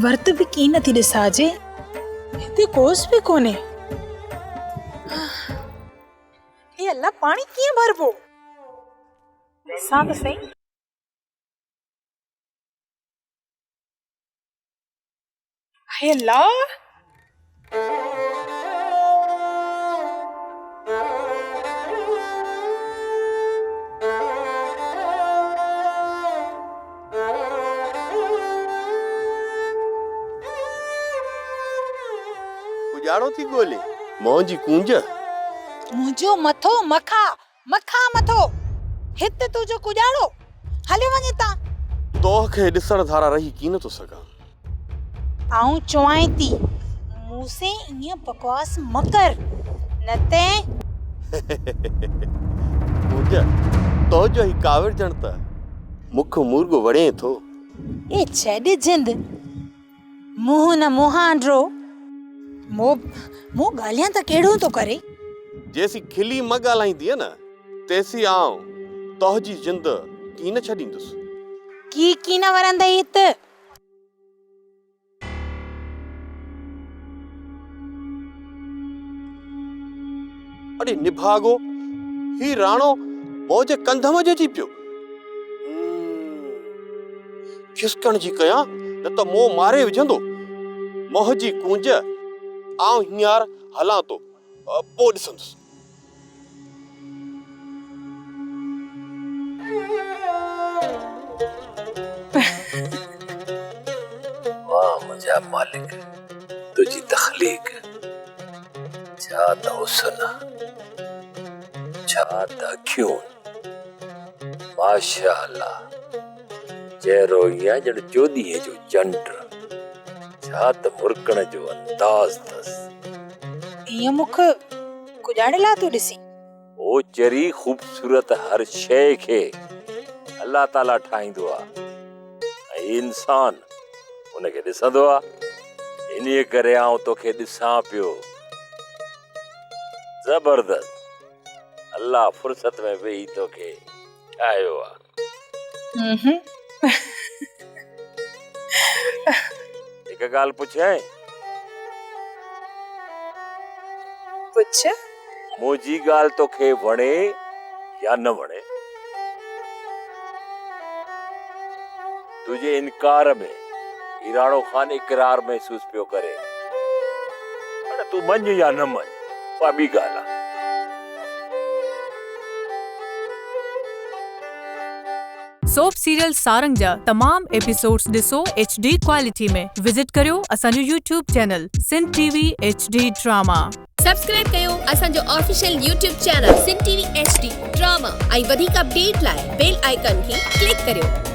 वर्त भी की नथी ॾिसाजे, हिते कोस भी कोने। हे अल्लाह, पानी कीअं भरबो? ॾिसां त सही। हे अल्लाह, उजाड़ो थी ॻोल्हे मोहजी कूंज। मुंहिंजो मथो मखा मखा मथो, हिते तुंहिंजो कुॼाड़ो हलियो वञे ता। तोखे ॾिसण धारा रही की न थो सघां। आऊं चवां थी, मूंसे ईअं बकवास मकर न ते। कूंज तो जो ही काविड़ जण त मुख मुर्गो वणे थो। ए छॾ जिंद, मुंह न मुहांडरो। मो ॻाल्हियां त कहिड़ो तो करे। जेसी खिली म ॻाल्हाईंदी न तेसी आऊं तोहजी जिंद की न छॾींदुसि। की न वरंदई हिते। अरे निभागो, ही राणो मोजे कंधम जो अची पियो। खिसकण जी कयां न त मो मारे विझंदो। मोहजी कूंज आऊं हींअर हलां तो, पो ॾिसंदुसि। वाह मुझा मालिक, तुझी तख्लीक छा त हुस्न, छा त अखियूं, माशा अल्लाह। चेहरो या जड़ चोदीअ जो चंड, छा त मुरकण जो अंदाज़ तस। ईअं मुख कुॼाड़े ला तूं ॾिसी। ओ चरी खूबसूरत हर शइ खे अल्लाह ताला ठाहींदो आ, ऐं इंसान उनखे ॾिसंदो आ। इन्हीअ करे आऊं तोखे ॾिसां पियो। ज़बरदस्त, अल्लाह फुर्सत में वेही तोखे ठाहियो आ। हिकु ॻाल्हि पुछां? पुछ। मुंहिंजी ॻाल्हि तोखे वणे या न वणे? तुझे इनकार में हीराणो खान इकरार महसूस पियो करे। अरे तू मञ या न मञ, उहा ॿी ॻाल्हि आहे। सोप सीरियल सारंग जा तमाम एपिसोड्स ॾिसो HD क्वालिटी में। विजिट करियो असांजो YouTube channel Sindh TV HD drama. Subscribe कयो असांजो official YouTube channel Sindh TV HD drama ऐं वधीक अपडेट लाइ बेल आइकन खे क्लिक करियो।